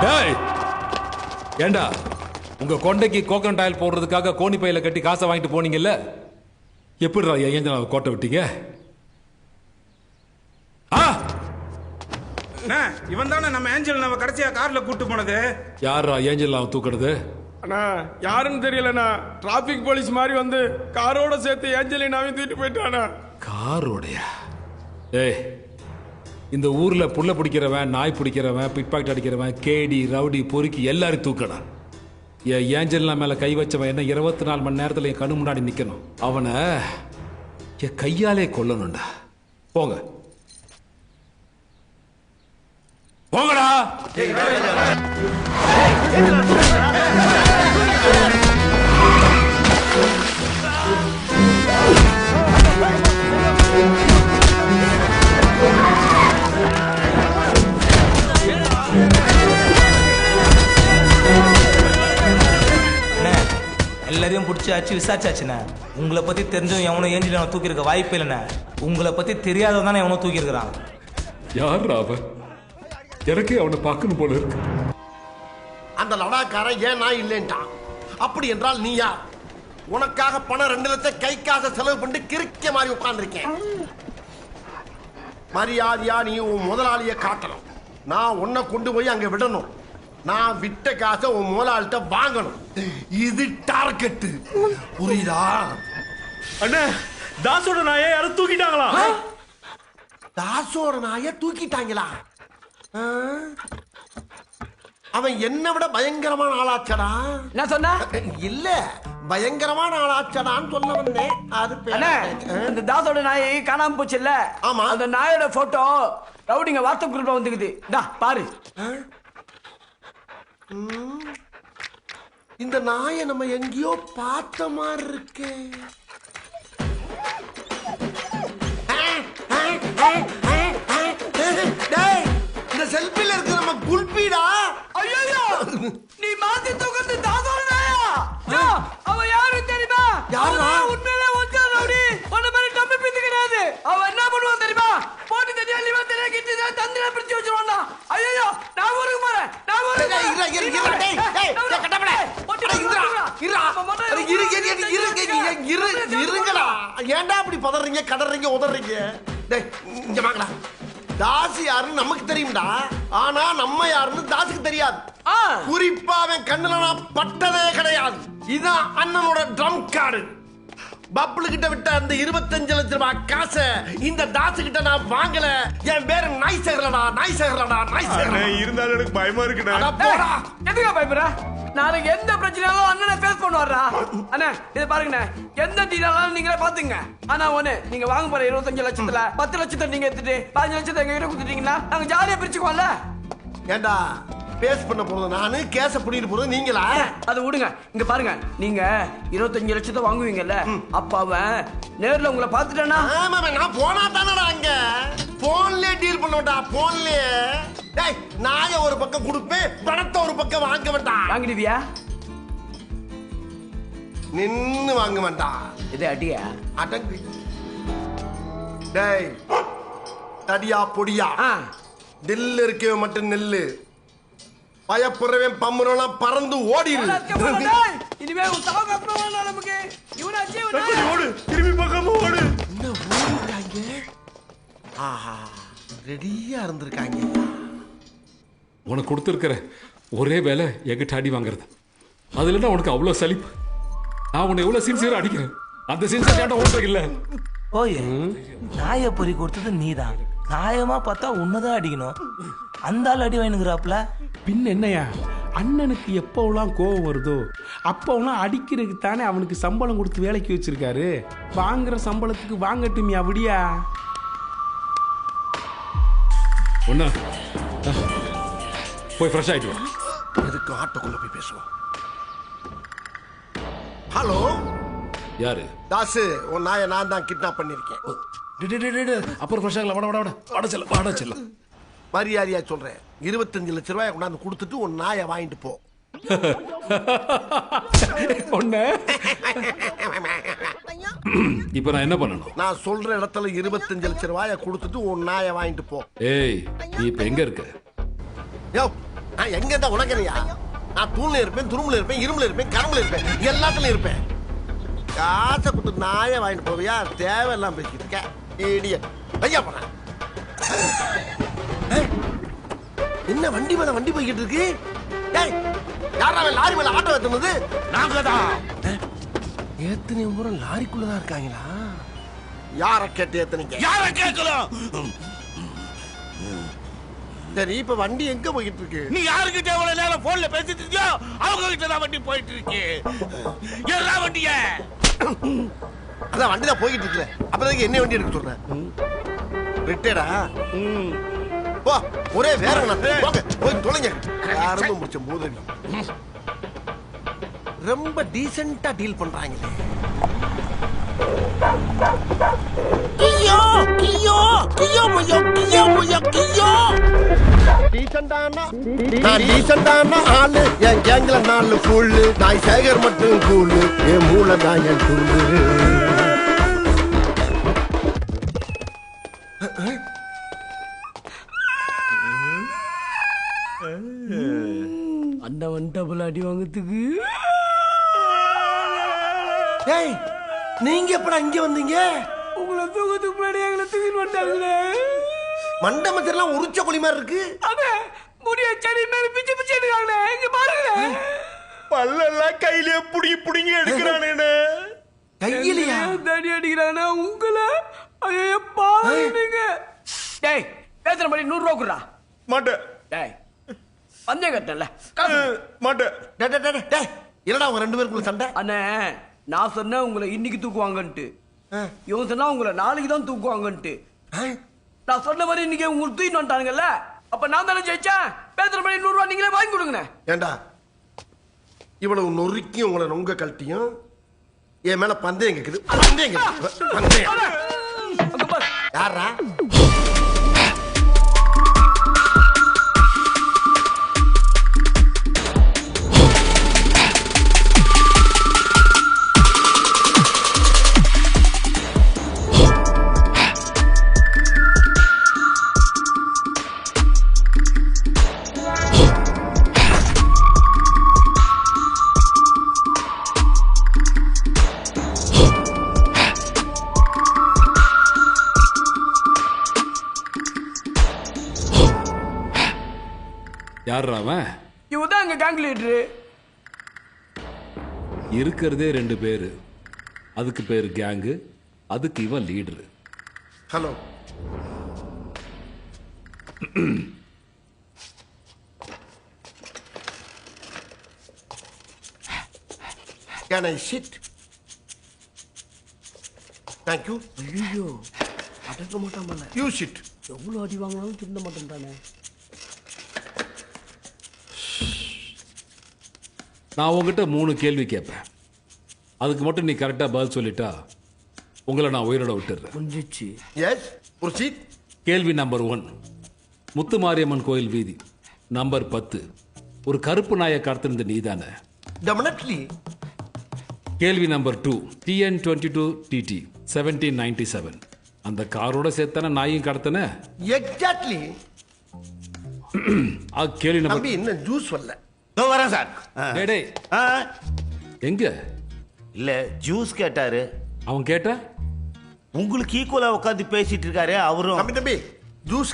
டேய் ஏண்டா உங்க கொண்டைக்கு கோகனட் ஆயில் போடுறதுக்காக கோணி பையில கட்டி காசை வாங்கிட்டு போனீங்கல்ல, எப்படிடா ஏஞ்சலாவை கோட்டை விட்டீங்க? இவன் தானே நம்ம ஏஞ்சல் நம்ம கடைசியா கார்ல கூட்டு போனது. யாரா ஏஞ்சலாவை தூக்குறது? அண்ணா யாருன்னு தெரியலண்ணா. டிராபிக் போலீஸ் மாதிரி வந்து காரோட சேர்த்து ஏஞ்சலினாவையும் தூக்கிட்டு போயிட்டானா. காரோடையா? ஏய், இந்த ஊர்ல புள்ள பிடிக்கிறவன், நாய் பிடிக்கிறவன், பிட் பாக்கெட் அடிக்கிறவன், கேடி, ரவுடி, பொறுக்கி எல்லாரும் தூக்கடா. என் ஏஞ்சலினா மேல கை வச்சவன் என்ன 24 மணி நேரத்தில் என் கண்ணு முன்னாடி நிக்கணும். அவனை என் கையாலே கொல்லணும்டா. போங்க போங்கடா. எல்லாரையும் பிடிச்சாச்சு விசாரிச்சாச்சுண்ணே. உங்களை பத்தி தெரிஞ்சவன் எவனும் ஏஞ்சலினா தூக்கி இருக்க வாய்ப்பு இல்லைண்ணே. உங்களை பத்தி தெரியாதவன் தானே எவனும் தூக்கி இருக்கிறான். யார் அவன்? எனக்கே அவனை பார்க்கணும் போல இருக்கு. அந்த லடாக்காரன் ஏன் நான் இல்லைன்ட்டான். அப்படி என்றால் நீ யார்? உனக்காக பணம் 2 லட்சம் கை காசை செலவு பண்ணிட்டு கிறுக்க மாதிரி உட்கார்ந்துருக்கேன். மரியாதையா நீ உன் முதலாளியை காட்டணும். நான் உன்னை கொண்டு போய் அங்க விடணும். நான் விட்ட காசை உன் முதலாளிட்ட வாங்கணும். இது டார்கெட். புரியுதா? அண்ணா தாசோட நாயை யாரும் தூக்கிட்டாங்களா? தாசோட நாயை தூக்கிட்டாங்களா? அவன் என்ன விட பயங்கரமான ஆளாச்சடா. என்ன சொன்ன? இல்ல பயங்கரமான ஆளாச்சடான்னு சொல்ல வந்தேன். அது இந்த தாசோட நாயை காணாம போச்சு இல்ல? ஆமா. அந்த நாயோட போட்டோ ரவுடிங்க வாட்ஸ்அப் குரூப்ல வந்துக்குது. பாரு. இந்த நாயை நம்ம எங்கேயோ பார்த்த மாதிரி இருக்கு. இந்த செல்ஃபில இருக்கு நம்ம குல்பீடா. ஐயோ நீ மாத்தி தூக்கத்து தாசோட நாயா? அவன் யாரு தெரியுமா? யாரா? உண்மையிலே ஒஞ்சா ரவுடி. ஒண்ணு மாதிரி டம்மி பித்து கிடையாது. அவன் என்ன பண்ணுவான் தெரியுமா? போட்டு தனியா லிவா தனியா கிட்டி தந்திர பிடிச்சு வச்சிருவான்டா. ஐயோ நான் ஊருக்கு போறேன். நான் ஊருக்கு இருங்கடா. ஏன்டா அப்படி பதறீங்க, கடறீங்க, உதறீங்க? இங்க வாங்கடா. தாசி யாருன்னு நமக்கு தெரியும்டா. ஆனா நம்ம யாருன்னு தாசுக்கு தெரியாது. குறிப்பா அவன் கண்ணுல நான் பட்டதே கிடையாது. இதான் அண்ணனோட ட்ரம் கார்டு. பப்புளு கிட்ட விட்ட அந்த 25 லட்சம் ரூபாய் காசை இந்த தாசு கிட்ட நான் வாங்கல. என் பேரு நாய் சேகரடா, நாய் சேகரடா, நாய் சேகரடா. இருந்தாலும் எனக்கு பயமா இருக்குடா. எதுக்கு பயப்படுற? நாளைக்கு எந்த பிரச்சனையாலும் அண்ணனை ஃபேஸ் பண்ணுவாரா? அண்ணா இத பாருங்கண்ணே, எந்த டீலாலும் நீங்களே பாத்துங்க. ஆனா ஒண்ணு, நீங்க வாங்க போற 25 லட்சத்துல 10 லட்சத்தை நீங்க எடுத்துட்டு 15 லட்சத்தை எங்க கிட்ட கொடுத்துட்டீங்கன்னா நாங்க ஜாலியா பிரிச்சுக்குவோம்ல. ஏண்டா பேஸ் பண்ண போறது நானு, கேஸ புடிட்டு போறது நீங்களா? அது விடுங்க. இங்க பாருங்க, நீங்க 25 லட்சத்தை வாங்குவீங்கல்ல, அப்ப அவன் நேர்ல உங்களை பாத்துட்டானா? ஆமா, நான் போனா தானடா அங்க. போன்லயே டீல் பண்ணோம்டா, போன்லயே. டேய், நாய ஒரு பக்கம் கொடுப்பேன், பணத்தை ஒரு பக்கம் வாங்க வேண்டாம். வாங்கிடுவியா? நின்னு வாங்க வேண்டாம். இது அடியா? அடங்கு. டேய், தடியா பொடியா, நெல்லு இருக்கவே மட்டும் நெல்லு. பயப்படுறவன் பம்புறவன் பறந்து ஓடிடு. இனிமே நமக்கு ஓடு, திரும்பி பார்க்காம ஓடு. என்ன ஓடுறாங்க? ஆஹா, ரெடியா இருந்திருக்காங்க. உனக்கு கொடுத்துருக்கிற ஒரே வேலை எங்கிட்ட அடி வாங்குறது. அதுல தான் உனக்கு அவ்வளவு சலிப்பு. நான் உன்னை எவ்வளவு சின்சியரா அடிக்கிறேன். அந்த சின்சியர் ஓட்டுறது இல்ல. ஓயே, நாயை பொறி கொடுத்தது நீதான். நியாயமா பார்த்தா உன்னதான் அடிக்கணும். அந்த ஆள் அடி வாங்கினுங்கிறாப்ல. பின் என்னையா, அண்ணனுக்கு எப்போலாம் கோவம் வருதோ அப்போலாம் அடிக்கிறதுக்கு தானே அவனுக்கு சம்பளம் கொடுத்து வேலைக்கு வச்சிருக்காரு. வாங்குற சம்பளத்துக்கு வாங்கட்டுமியா விடியா? ஒண்ணா போய் ஃப்ரெஷ் ஆயிட்டு வா. எதுக்கு ஆட்டோக்குள்ள போய் பேசுவோம். ஹலோ, யாரு? தாசு, உன் நாயை நான் தான் கிட்னாப் பண்ணிருக்கேன். அப்புறம் ஃப்ரெஷ் ஆகல. வாட செல்ல மரியாதையா சொல்றேன். 25 லட்சம் ரூபாய் கொண்டாந்து கொடுத்துட்டு உன் நாயை வாங்கிட்டு போ. இப்ப நான் என்ன பண்ணணும்? நான் சொல்ற இடத்துல 25 லட்சம் ரூபாயை கொடுத்துட்டு உன் நாயை வாங்கிட்டு போ. ஏய், நீ இப்ப எங்க இருக்க? யோ, நான் எங்க இருந்தா உனக்குறியா? நான் தூண்ல இருப்பேன், துரும்புல இருப்பேன், இரும்புல இருப்பேன், கரும்புல இருப்பேன், எல்லாத்துலயும் இருப்பேன். காசை கொடுத்து நாயை வாங்கிட்டு போவியா? தேவையெல்லாம் பேசிட்டு இருக்க இடியட். ஐயா போன என்ன வண்டி மேல வண்டி போய்கிட்டு இருக்கு? டேய், யாரா லாரி மேல ஆட்டோ ஏத்துனது? நாங்க தான். ஏத்தனை பூரா லாரிக்குள்ளதான் இருக்காங்களா? யார கேட்டு ஏத்தனீங்க? யார கேட்கலாம்? சரி, இப்ப வண்டி எங்க போய்கிட்டு இருக்கு? நீ யாருக்கிட்ட எவ்வளவு நேரம் போன்ல பேசிட்டு இருக்கியோ அவங்க கிட்ட தான் வண்டி போயிட்டு இருக்கு. எல்லா வண்டிய அதான் வண்டி தான் போய்கிட்டு இருக்குல்ல, அப்புறம் என்ன வண்டி எடுக்க சொல்றேன்? ரிட்டேடா? போ, ஒரே வேற போங்க, போய் தொலைங்க. யாரும் முடிச்ச போது ரொம்ப டீசென்ட்டா டீல் பண்றாங்களே. கியோ கியோ கியோ மயோ கியோ மயோ கியோ. டீசென்ட்டான ஆளு என் கேங்ல 4 ஃபுல்லு. நான் சேகர் மட்டும் கூலு, என் மூளை தான் என் டூலு. அந்த வந்துட்டா அடி வாங்கறதுக்கு. ஏய், நீங்க எப்படா இங்க வந்தீங்க? உங்களை தூக்கத்துக்கு முன்னாடி எங்களை தூக்கிட்டு வந்தாங்களே. மண்டபத்திலாம் உரிச்ச கொலி மாதிரி இருக்கு. அட, முடிய செடி மேல பிச்சு பிச்சு எடுக்காங்களே, இங்க பாருங்களே. பல்லெல்லாம் கையிலே புடிங்கி புடிங்கி எடுக்கிறானே. கையிலையா? தடி அடிக்கிறானா உங்களை? ஐயோ பாருங்க. டேய், பேசுற மாதிரி 100 ரூபா குடுறா. மாட்டேன். டேய், பந்தயம் கட்டல. மாட்டேன். டேய், என்னடா உங்க 2 பேருக்குள்ள சண்டை? அண்ணே, நான் சொன்னேன் உங்களை இன்னைக்கு தூக்குவாங்கன்ட்டு. இவன் சொன்னா உங்களை நாளைக்கு தான் தூக்குவாங்கன்ட்டு. நான் சொன்ன மாதிரி இன்னைக்கு உங்களுக்கு தூக்கிட்டு வந்துட்டானுங்கல்ல, அப்ப நான் தானே ஜெயிச்சேன். பேசுற மாதிரி 100 ரூபா நீங்களே வாங்கி கொடுங்க. ஏண்டா, இவ்வளவு நொறுக்கியும் உங்களை நொங்க கழட்டியும் என் மேல பந்தயம் கேக்குது. பந்தயம் கேக்குது. பந்தயம் யாரா? யார் அவன்? இவதான் எங்க கேங் லீடரு. இருக்கிறதே 2 பேரு. அதுக்கு பேரு கேங்கு, அதுக்கு இவன் leader. Hello. Can I sit? Thank you. ஐயோ, அடக்க மாட்டான். You sit. எவ்வளவு அடி வாங்கினாலும் திருந்த மாட்டேன்டானே. நான் உங்ககிட்ட 3 கேள்வி கேட்பேன். அதுக்கு மட்டும் நீ கரெக்டா பதில் சொல்லிட்டா உங்களை நான் உயிரோட விட்டுறேன். முடிஞ்சிச்சு. Yes. Proceed. கேள்வி நம்பர் 1, முத்துமாரியம்மன் கோயில் வீதி நம்பர் 10 ஒரு கருப்பு நாயை கடத்திருந்த நீதானே? Definitely. கேள்வி நம்பர் 2, TN22 TT 1797 அந்த காரோட சேர்த்தான நாயும் கடத்தன? Exactly. கேள்வி நம்பர் தம்பி இன்னும் ஜூஸ் வரல. வரேன் சார். டேய், டேய், எங்க? இல்ல ஜூஸ் கேட்டாரு. அவன் கேட்டா உங்களுக்கு ஈக்குவலா உட்காந்து பேசிட்டு இருக்காரு அவரும். தம்பி ஜூஸ்